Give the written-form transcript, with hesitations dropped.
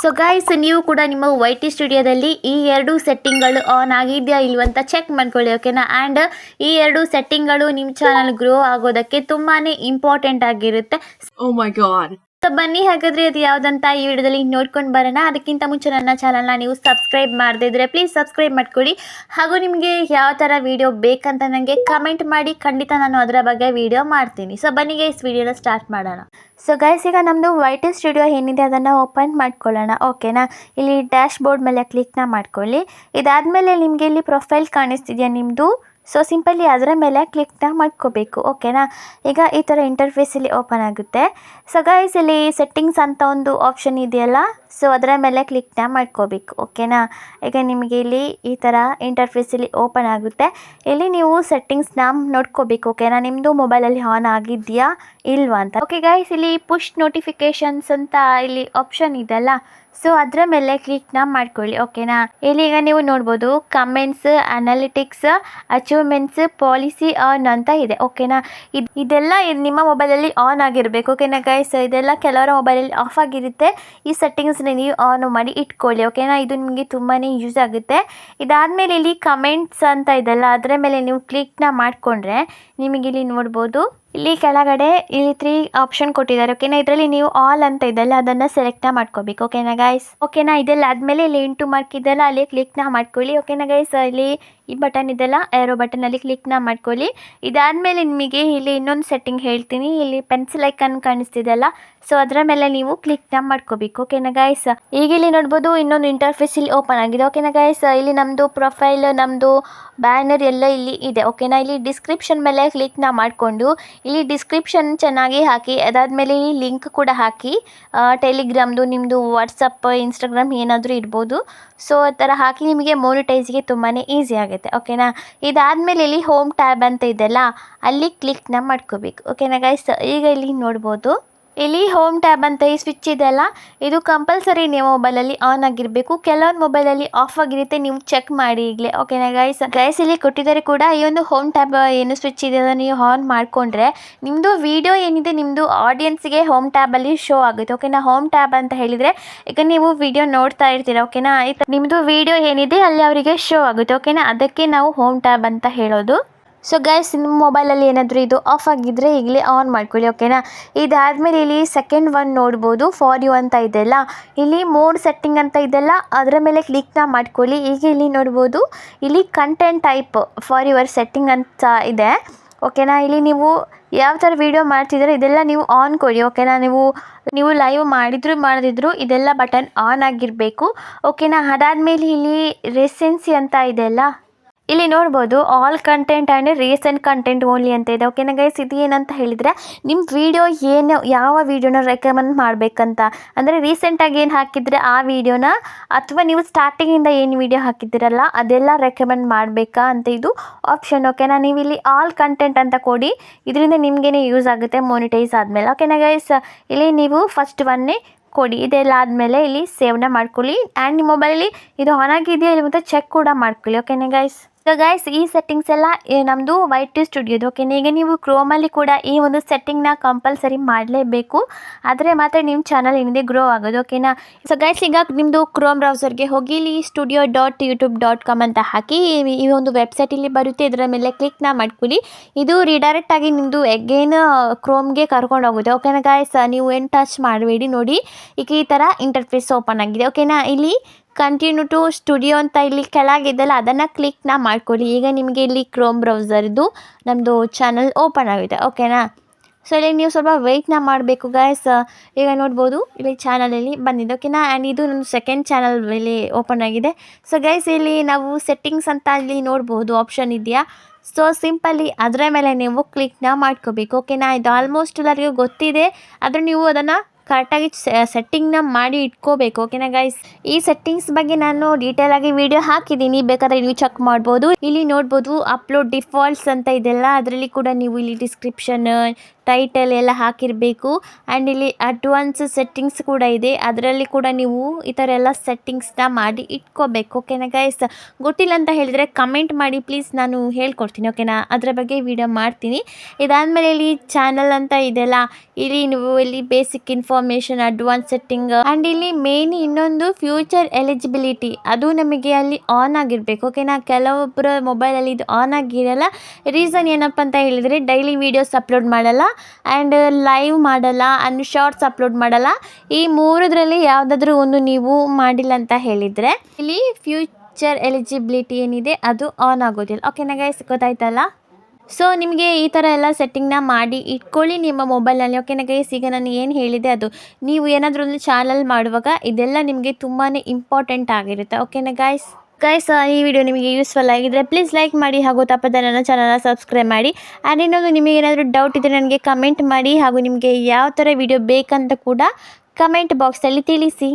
So guys, ನೀವು ಕೂಡ ನಿಮ್ಮ YT ಸ್ಟುಡಿಯೋದಲ್ಲಿ ಈ ಎರಡು ಸೆಟ್ಟಿಂಗ್ಗಳು ಆನ್ ಆಗಿದೆಯಾ ಇಲ್ವಂತ ಚೆಕ್ ಮಾಡ್ಕೊಳ್ಳಿ, ಓಕೆನಾ. ಆ್ಯಂಡ್ ಈ ಎರಡು ಸೆಟ್ಟಿಂಗ್ಗಳು ನಿಮ್ಮ ಚಾನಲ್ ಗ್ರೋ ಆಗೋದಕ್ಕೆ ತುಂಬಾ ಇಂಪಾರ್ಟೆಂಟ್ ಆಗಿರುತ್ತೆ. Oh my god. ಸೊ ಬನ್ನಿ, ಹಾಗಾದರೆ ಅದು ಯಾವುದಂತ ಈ ವಿಡಿಯೋದಲ್ಲಿ ನೋಡ್ಕೊಂಡು ಬರೋಣ. ಅದಕ್ಕಿಂತ ಮುಂಚೆ ನನ್ನ ಚಾನಲ್ನ ನೀವು ಸಬ್ಸ್ಕ್ರೈಬ್ ಮಾಡದೇ ಇದ್ದರೆ ಪ್ಲೀಸ್ ಸಬ್ಸ್ಕ್ರೈಬ್ ಮಾಡ್ಕೊಳ್ಳಿ. ಹಾಗೂ ನಿಮಗೆ ಯಾವ ಥರ ವಿಡಿಯೋ ಬೇಕಂತ ನನಗೆ ಕಮೆಂಟ್ ಮಾಡಿ, ಖಂಡಿತ ನಾನು ಅದರ ಬಗ್ಗೆ ವಿಡಿಯೋ ಮಾಡ್ತೀನಿ. ಸೊ ಬನ್ನಿ ಗೈಸ್, ವಿಡಿಯೋನ ಸ್ಟಾರ್ಟ್ ಮಾಡೋಣ. ಸೊ ಗೈಸ್, ಈಗ ನಮ್ಮದು YT ಸ್ಟುಡಿಯೋ ಏನಿದೆ ಅದನ್ನು ಓಪನ್ ಮಾಡ್ಕೊಳ್ಳೋಣ, ಓಕೆನಾ. ಇಲ್ಲಿ ಡ್ಯಾಶ್ ಬೋರ್ಡ್ ಮೇಲೆ ಕ್ಲಿಕ್ನ ಮಾಡ್ಕೊಳ್ಳಿ. ಇದಾದಮೇಲೆ ನಿಮಗೆ ಇಲ್ಲಿ ಪ್ರೊಫೈಲ್ ಕಾಣಿಸ್ತಿದೆಯಾ ನಿಮ್ಮದು. ಸೊ ಸಿಂಪಲಿ ಅದರ ಮೇಲೆ ಕ್ಲಿಕ್ನ ಮಾಡ್ಕೋಬೇಕು, ಓಕೆನಾ. ಈಗ ಈ ಥರ ಇಂಟರ್ಫೇಸಲ್ಲಿ ಓಪನ್ ಆಗುತ್ತೆ. ಸೊ ಗೈಸ್, ಇಲ್ಲಿ ಸೆಟ್ಟಿಂಗ್ಸ್ ಅಂತ ಒಂದು ಆಪ್ಷನ್ ಇದೆಯಲ್ಲ, ಸೊ ಅದರ ಮೇಲೆ ಕ್ಲಿಕ್ನ ಮಾಡ್ಕೋಬೇಕು, ಓಕೆನಾ. ಈಗ ನಿಮಗೆ ಇಲ್ಲಿ ಈ ಥರ ಇಂಟರ್ಫೇಸಲ್ಲಿ ಓಪನ್ ಆಗುತ್ತೆ. ಇಲ್ಲಿ ನೀವು ಸೆಟ್ಟಿಂಗ್ಸ್ನ ನೋಡ್ಕೋಬೇಕು, ಓಕೆನಾ. ನಿಮ್ಮದು ಮೊಬೈಲಲ್ಲಿ ಆನ್ ಆಗಿದೆಯಾ ಇಲ್ವಾ ಅಂತ. ಓಕೆ ಗೈಸ್, ಇಲ್ಲಿ ಪುಷ್ ನೋಟಿಫಿಕೇಷನ್ಸ್ ಅಂತ ಇಲ್ಲಿ ಆಪ್ಷನ್ ಇದೆಯಲ್ಲ, ಸೊ ಅದರ ಮೇಲೆ ಕ್ಲಿಕ್ನ ಮಾಡ್ಕೊಳ್ಳಿ, ಓಕೆನಾ. ಇಲ್ಲಿ ಈಗ ನೀವು ನೋಡ್ಬೋದು comments, analytics, achievements, policy on ಅಂತ ಇದೆ, ಓಕೆನಾ. ಇದೆಲ್ಲ ನಿಮ್ಮ ಮೊಬೈಲಲ್ಲಿ ಆನ್ ಆಗಿರಬೇಕು, ಓಕೆನಾ ಗೈಸ್. ಇದೆಲ್ಲ ಕೆಲವರ ಮೊಬೈಲಲ್ಲಿ ಆಫ್ ಆಗಿರುತ್ತೆ. ಈ ಸೆಟ್ಟಿಂಗ್ಸ್ನ ನೀವು ಆನ್ ಮಾಡಿ ಇಟ್ಕೊಳ್ಳಿ, ಓಕೆನಾ. ಇದು ನಿಮಗೆ ತುಂಬಾ ಯೂಸ್ ಆಗುತ್ತೆ. ಇದಾದಮೇಲೆ ಇಲ್ಲಿ ಕಮೆಂಟ್ಸ್ ಅಂತ ಇದೆಲ್ಲ, ಅದರ ಮೇಲೆ ನೀವು ಕ್ಲಿಕ್ನ ಮಾಡಿಕೊಂಡ್ರೆ ನಿಮಗೆ ಇಲ್ಲಿ ನೋಡ್ಬೋದು, ಇಲ್ಲಿ ಕೆಳಗಡೆ ಇಲ್ಲಿ 3 ಆಪ್ಷನ್ ಕೊಟ್ಟಿದ್ದಾರೆ, ಓಕೆನಾ. ಇದರಲ್ಲಿ ನೀವು ಆಲ್ ಅಂತ ಇದೆಲ್ಲ ಅದನ್ನು ಸೆಲೆಕ್ಟ್ನ ಮಾಡ್ಕೋಬೇಕು, ಓಕೆನಾ ಗೈಸ್, ಓಕೆನಾ. ಇದೆಲ್ಲ ಆದಮೇಲೆ ಇಲ್ಲಿ ಇಂಟು ಮಾರ್ಕ್ ಇದೆಲ್ಲ ಅಲ್ಲಿ ಕ್ಲಿಕ್ನ ಮಾಡ್ಕೊಳ್ಳಿ, ಓಕೆನಾ ಗೈಸ್. ಇಲ್ಲಿ ಈ ಬಟನ್ ಇದೆಲ್ಲ ಏರೋ ಬಟನಲ್ಲಿ ಕ್ಲಿಕ್ನ ಮಾಡ್ಕೊಳ್ಳಿ. ಇದಾದಮೇಲೆ ನಿಮಗೆ ಇಲ್ಲಿ ಇನ್ನೊಂದು ಸೆಟ್ಟಿಂಗ್ ಹೇಳ್ತೀನಿ. ಇಲ್ಲಿ ಪೆನ್ಸಿಲ್ ಐಕನ್ ಕಾಣಿಸ್ತಿದೆಯಲ್ಲ, ಸೊ ಅದರ ಮೇಲೆ ನೀವು ಕ್ಲಿಕ್ನ ಮಾಡ್ಕೋಬೇಕು, ಓಕೆನಾ ಗೈಸ್. ಈಗ ಇಲ್ಲಿ ನೋಡ್ಬೋದು ಇನ್ನೊಂದು ಇಂಟರ್ಫೇಸ್ ಇಲ್ಲಿ ಓಪನ್ ಆಗಿದೆ, ಓಕೆನಾ ಗೈಸ್. ಇಲ್ಲಿ ನಮ್ಮದು ಪ್ರೊಫೈಲ್, ನಮ್ಮದು ಬ್ಯಾನರ್ ಎಲ್ಲ ಇಲ್ಲಿ ಇದೆ, ಓಕೆನಾ. ಇಲ್ಲಿ ಡಿಸ್ಕ್ರಿಪ್ಷನ್ ಮೇಲೆ ಕ್ಲಿಕ್ನ ಮಾಡಿಕೊಂಡು ಇಲ್ಲಿ ಡಿಸ್ಕ್ರಿಪ್ಷನ್ ಚೆನ್ನಾಗಿ ಹಾಕಿ, ಅದಾದಮೇಲೆ ಇಲ್ಲಿ ಲಿಂಕ್ ಕೂಡ ಹಾಕಿ, ಟೆಲಿಗ್ರಾಮ್ದು, ನಿಮ್ಮದು ವಾಟ್ಸಪ್, ಇನ್ಸ್ಟಾಗ್ರಾಮ್ ಏನಾದರೂ ಇರ್ಬೋದು. ಸೊ ಆ ಥರ ಹಾಕಿ ನಿಮಗೆ ಮಾನಿಟೈಸ್ಗೆ ತುಂಬಾ ಈಸಿ ಆಗುತ್ತೆ, ಓಕೆನಾ. ಇದಾದಮೇಲೆ ಇಲ್ಲಿ ಹೋಮ್ ಟ್ಯಾಬ್ ಅಂತ ಇದೆಯಲ್ಲ, ಅಲ್ಲಿ ಕ್ಲಿಕ್ನ ಮಾಡ್ಕೋಬೇಕು, ಓಕೆನಾ ಗೈಸ್. ಈಗ ಇಲ್ಲಿ ನೋಡ್ಬೋದು, ಇಲ್ಲಿ ಹೋಮ್ ಟ್ಯಾಬ್ ಅಂತ ಈ ಸ್ವಿಚ್ ಇದೆಯಲ್ಲ, ಇದು ಕಂಪಲ್ಸರಿ ನಿಮ್ಮ ಮೊಬೈಲಲ್ಲಿ ಆನ್ ಆಗಿರಬೇಕು. ಕೆಲವೊಂದು ಮೊಬೈಲಲ್ಲಿ ಆಫ್ ಆಗಿರುತ್ತೆ, ನೀವು ಚೆಕ್ ಮಾಡಿ ಈಗಲೇ, ಓಕೆನಾ ಗೈಸ್. ಗೈಸ್, ಇಲ್ಲಿ ಕೊಟ್ಟಿದ್ದಾರೆ ಕೂಡ ಈ ಒಂದು ಹೋಮ್ ಟ್ಯಾಬ್ ಏನು ಸ್ವಿಚ್ ಇದೆ ಅದನ್ನು ನೀವು ಆನ್ ಮಾಡಿಕೊಂಡ್ರೆ ನಿಮ್ಮದು ವಿಡಿಯೋ ಏನಿದೆ ನಿಮ್ಮದು ಆಡಿಯನ್ಸ್ಗೆ ಹೋಮ್ ಟ್ಯಾಬಲ್ಲಿ ಶೋ ಆಗುತ್ತೆ, ಓಕೆನಾ. ಹೋಮ್ ಟ್ಯಾಬ್ ಅಂತ ಹೇಳಿದರೆ ಈಗ ನೀವು ವಿಡಿಯೋ ನೋಡ್ತಾ ಇರ್ತೀರ, ಓಕೆನಾ. ನಿಮ್ಮದು ವಿಡಿಯೋ ಏನಿದೆ ಅಲ್ಲಿ ಅವರಿಗೆ ಶೋ ಆಗುತ್ತೆ, ಓಕೆನಾ. ಅದಕ್ಕೆ ನಾವು ಹೋಮ್ ಟ್ಯಾಬ್ ಅಂತ ಹೇಳೋದು. ಸೊ ಗೈಸ್, ನಿಮ್ಮ ಮೊಬೈಲಲ್ಲಿ ಏನಾದರೂ ಇದು ಆಫ್ ಆಗಿದ್ದರೆ ಈಗಲೇ ಆನ್ ಮಾಡ್ಕೊಳ್ಳಿ, ಓಕೆನಾ. ಇದಾದಮೇಲೆ ಇಲ್ಲಿ ಸೆಕೆಂಡ್ ಒನ್ ನೋಡ್ಬೋದು, ಫಾರ್ ಯು ಅಂತ ಇದೆಯಲ್ಲ, ಇಲ್ಲಿ ಮೋಡ್ ಸೆಟ್ಟಿಂಗ್ ಅಂತ ಇದೆಲ್ಲ ಅದರ ಮೇಲೆ ಕ್ಲಿಕ್ನ ಮಾಡ್ಕೊಳ್ಳಿ. ಈಗ ಇಲ್ಲಿ ನೋಡ್ಬೋದು, ಇಲ್ಲಿ content type for your setting ಅಂತ ಇದೆ, ಓಕೆನಾ. ಇಲ್ಲಿ ನೀವು ಯಾವ ಥರ ವೀಡಿಯೋ ಮಾಡ್ತಿದ್ದೀರೋ ಇದೆಲ್ಲ ನೀವು ಆನ್ ಕೊಡಿ, ಓಕೆನಾ. ನೀವು ಲೈವ್ ಮಾಡಿದ್ರು ಮಾಡದಿದ್ರು ಇದೆಲ್ಲ ಬಟನ್ ಆನ್ ಆಗಿರಬೇಕು, ಓಕೆನಾ. ಅದಾದಮೇಲೆ ಇಲ್ಲಿ ರೆಸೆನ್ಸಿ ಅಂತ ಇದೆಯಲ್ಲ, ಇಲ್ಲಿ ನೋಡ್ಬೋದು all content and recent content only ಅಂತ ಇದೆ, ಓಕೆನಾ ಗೈಸ್. ಇದು ಏನಂತ ಹೇಳಿದರೆ ನಿಮ್ಮ ವಿಡಿಯೋ ಯಾವ ವೀಡಿಯೋನ ರೆಕಮೆಂಡ್ ಮಾಡಬೇಕಂತ, ಅಂದರೆ ರೀಸೆಂಟಾಗಿ ಏನು ಹಾಕಿದರೆ ಆ ವಿಡಿಯೋನ, ಅಥವಾ ನೀವು ಸ್ಟಾರ್ಟಿಂಗಿಂದ ಏನು ವಿಡಿಯೋ ಹಾಕಿದ್ದೀರಲ್ಲ ಅದೆಲ್ಲ ರೆಕಮೆಂಡ್ ಮಾಡಬೇಕಾ ಅಂತ ಇದು ಆಪ್ಷನ್, ಓಕೆನಾ. ನೀವು ಇಲ್ಲಿ ಆಲ್ ಕಂಟೆಂಟ್ ಅಂತ ಕೊಡಿ, ಇದರಿಂದ ನಿಮಗೇನೆ ಯೂಸ್ ಆಗುತ್ತೆ ಮಾನಿಟೈಸ್ ಆದಮೇಲೆ, ಓಕೆನಾ ಗೈಸ್. ಇಲ್ಲಿ ನೀವು ಫಸ್ಟ್ ಒನ್ನೇ ಕೊಡಿ. ಇದೆಲ್ಲ ಆದಮೇಲೆ ಇಲ್ಲಿ ಸೇವ್ನ ಮಾಡ್ಕೊಳ್ಳಿ. ಆ್ಯಂಡ್ ನಿಮ್ಮ ಮೊಬೈಲಲ್ಲಿ ಇದು ಆನ್ ಆಗಿದೆಯಾ ಇಲ್ಲ ಮತ್ತು ಚೆಕ್ ಕೂಡ ಮಾಡ್ಕೊಳ್ಳಿ, ಓಕೆನಾ ಗೈಸ್. ಸೊ ಗೈಸ್, ಈ ಸೆಟ್ಟಿಂಗ್ಸ್ ಎಲ್ಲ ನಮ್ಮದು YT ಸ್ಟುಡಿಯೋದು, ಓಕೆನಾ. ಈಗ ನೀವು ಕ್ರೋಮಲ್ಲಿ ಕೂಡ ಈ ಒಂದು ಸೆಟ್ಟಿಂಗ್ನ ಕಂಪಲ್ಸರಿ ಮಾಡಲೇಬೇಕು, ಆದರೆ ಮಾತ್ರ ನಿಮ್ಮ ಚಾನಲ್ ಏನಿದೆ ಗ್ರೋ ಆಗೋದು, ಓಕೆನಾ. ಸೊ ಗೈಸ್, ಈಗ ನಿಮ್ಮದು ಕ್ರೋಮ್ ಬ್ರೌಸರ್ಗೆ ಹೋಗಿ ಇಲ್ಲಿ studio.youtube.com ಅಂತ ಹಾಕಿ ಈ ಒಂದು ವೆಬ್ಸೈಟ್ ಇಲ್ಲಿ ಬರುತ್ತೆ, ಇದರ ಮೇಲೆ ಕ್ಲಿಕ್ನ ಮಾಡ್ಕೊಳ್ಳಿ. ಇದು ರಿಡೈರೆಕ್ಟ್ ಆಗಿ ನಿಮ್ಮದು ಎಗೇನ್ ಕ್ರೋಮ್ಗೆ ಕರ್ಕೊಂಡು ಹೋಗುತ್ತೆ, ಓಕೆನಾ ಗೈಸ್. ನೀವು ಏನು ಟಚ್ ಮಾಡಬೇಡಿ, ನೋಡಿ ಈಗ ಈ ಥರ ಇಂಟರ್ಫೇಸ್ ಓಪನ್ ಆಗಿದೆ, ಓಕೆನಾ. ಇಲ್ಲಿ ಕಂಟಿನ್ಯೂ ಟು ಸ್ಟುಡಿಯೋ ಅಂತ ಇಲ್ಲಿ ಕೆಳಗಿದ್ದಲ್ಲ ಅದನ್ನು ಕ್ಲಿಕ್ನ ಮಾಡ್ಕೊಳ್ಳಿ. ಈಗ ನಿಮಗೆ ಇಲ್ಲಿ ಕ್ರೋಮ್ ಬ್ರೌಸರ್ದು ನಮ್ಮದು ಚಾನಲ್ ಓಪನ್ ಆಗಿದೆ, ಓಕೆನಾ. ಸೊ ಇಲ್ಲಿ ನೀವು ಸ್ವಲ್ಪ ವೆಯ್ಟ್ನ ಮಾಡಬೇಕು ಗೈಸ್. ಈಗ ನೋಡ್ಬೋದು ಇಲ್ಲಿ ಚಾನಲಲ್ಲಿ ಬಂದಿದೆ, ಓಕೆನಾ. ಆ್ಯಂಡ್ ಇದು ನನ್ನ ಸೆಕೆಂಡ್ ಚಾನಲ್ ಇಲ್ಲಿ ಓಪನ್ ಆಗಿದೆ. ಸೊ ಗೈಸ್, ಇಲ್ಲಿ ನಾವು ಸೆಟ್ಟಿಂಗ್ಸ್ ಅಂತ ಇಲ್ಲಿ ನೋಡ್ಬೋದು ಆಪ್ಷನ್ ಇದೆಯಾ, ಸೊ ಸಿಂಪಲಿ ಅದರ ಮೇಲೆ ನೀವು ಕ್ಲಿಕ್ನ ಮಾಡ್ಕೋಬೇಕು, ಓಕೆನಾ. ಇದು ಆಲ್ಮೋಸ್ಟ್ ಎಲ್ಲರಿಗೂ ಗೊತ್ತಿದೆ, ಆದರೆ ನೀವು ಅದನ್ನು ಕರೆಕ್ಟಾಗಿ ಸೆಟ್ಟಿಂಗ್ನ ಮಾಡಿ ಇಟ್ಕೋಬೇಕು, ಓಕೆನಾ ಗೈಸ್. ಈ ಸೆಟ್ಟಿಂಗ್ಸ್ ಬಗ್ಗೆ ನಾನು ಡೀಟೇಲಾಗಿ ವಿಡಿಯೋ ಹಾಕಿದ್ದೀನಿ, ಬೇಕಾದರೆ ನೀವು ಚೆಕ್ ಮಾಡ್ಬೋದು. ಇಲ್ಲಿ ನೋಡ್ಬೋದು ಅಪ್ಲೋಡ್ ಡಿಫಾಲ್ಟ್ಸ್ ಅಂತ ಇದೆಲ್ಲ, ಅದರಲ್ಲಿ ಕೂಡ ನೀವು ಇಲ್ಲಿ ಡಿಸ್ಕ್ರಿಪ್ಷನ್, ಟೈಟಲ್ ಎಲ್ಲ ಹಾಕಿರಬೇಕು. ಆ್ಯಂಡ್ ಇಲ್ಲಿ ಅಡ್ವಾನ್ಸ್ ಸೆಟ್ಟಿಂಗ್ಸ್ ಕೂಡ ಇದೆ, ಅದರಲ್ಲಿ ಕೂಡ ನೀವು ಈ ಥರ ಎಲ್ಲ ಸೆಟ್ಟಿಂಗ್ಸ್ನ ಮಾಡಿ ಇಟ್ಕೋಬೇಕು. ಓಕೆನಾ ಗೈಸ್? ಗೊತ್ತಿಲ್ಲ ಅಂತ ಹೇಳಿದರೆ ಕಮೆಂಟ್ ಮಾಡಿ ಪ್ಲೀಸ್, ನಾನು ಹೇಳ್ಕೊಡ್ತೀನಿ. ಓಕೆನಾ? ಅದರ ಬಗ್ಗೆ ವಿಡಿಯೋ ಮಾಡ್ತೀನಿ. ಇದಾದಮೇಲೆ ಇಲ್ಲಿ ಚಾನಲ್ ಅಂತ ಇದೆಲ್ಲ, ಇಲ್ಲಿ ನೀವು ಇಲ್ಲಿ basic information, advance setting and ಇಲ್ಲಿ ಮೇನ್ ಇನ್ನೊಂದು ಫ್ಯೂಚರ್ ಎಲಿಜಿಬಿಲಿಟಿ, ಅದು ನಮಗೆ ಅಲ್ಲಿ ಆನ್ ಆಗಿರಬೇಕು. ಓಕೆನಾ? ಕೆಲವೊಬ್ಬರ ಮೊಬೈಲಲ್ಲಿ ಇದು ಆನ್ ಆಗಿರಲ್ಲ. ರೀಸನ್ ಏನಪ್ಪ ಅಂತ ಹೇಳಿದರೆ ಡೈಲಿ ವೀಡಿಯೋಸ್ ಅಪ್ಲೋಡ್ ಮಾಡಲ್ಲ ಆ್ಯಂಡ್ ಲೈವ್ ಮಾಡಲ್ಲ ಆ್ಯಂಡ್ ಶಾರ್ಟ್ಸ್ ಅಪ್ಲೋಡ್ ಮಾಡಲ್ಲ. ಈ ಮೂರರಲ್ಲಿ ಯಾವುದಾದ್ರೂ ಒಂದು ನೀವು ಮಾಡಿಲ್ಲ ಅಂತ ಹೇಳಿದರೆ ಇಲ್ಲಿ ಫ್ಯೂಚರ್ ಎಲಿಜಿಬಿಲಿಟಿ ಏನಿದೆ ಅದು ಆನ್ ಆಗೋದಿಲ್ಲ. ಓಕೆನಾ ಗೈಸ್? ಗೊತ್ತಾಯ್ತಲ್ಲ? ಸೊ ನಿಮಗೆ ಈ ಥರ ಎಲ್ಲ ಸೆಟ್ಟಿಂಗ್ನ ಮಾಡಿ ಇಟ್ಕೊಳ್ಳಿ ನಿಮ್ಮ ಮೊಬೈಲಲ್ಲಿ. ಓಕೆನಾ ಗೈಸ್? ಈಗ ನಾನು ಏನು ಹೇಳಿದೆ ಅದು ನೀವು ಏನಾದರೂ ಒಂದು ಚಾನಲ್ ಮಾಡುವಾಗ ಇದೆಲ್ಲ ನಿಮಗೆ ತುಂಬಾ ಇಂಪಾರ್ಟೆಂಟ್ ಆಗಿರುತ್ತೆ. ಓಕೆನಾ ಗೈಸ್? ಈ ವಿಡಿಯೋ ನಿಮಗೆ ಯೂಸ್ಫುಲ್ ಆಗಿದ್ದರೆ ಪ್ಲೀಸ್ ಲೈಕ್ ಮಾಡಿ, ಹಾಗೂ ತಪ್ಪದೆ ನನ್ನ ಚಾನಲ್ನ ಸಬ್ಸ್ಕ್ರೈಬ್ ಮಾಡಿ. ಆ್ಯಂಡ್ ಇನ್ನೊಂದು, ನಿಮಗೆ ಏನಾದರೂ ಡೌಟ್ ಇದ್ದರೆ ನನಗೆ ಕಮೆಂಟ್ ಮಾಡಿ, ಹಾಗೂ ನಿಮಗೆ ಯಾವ ಥರ ವಿಡಿಯೋ ಬೇಕಂತ ಕೂಡ ಕಮೆಂಟ್ ಬಾಕ್ಸಲ್ಲಿ ತಿಳಿಸಿ.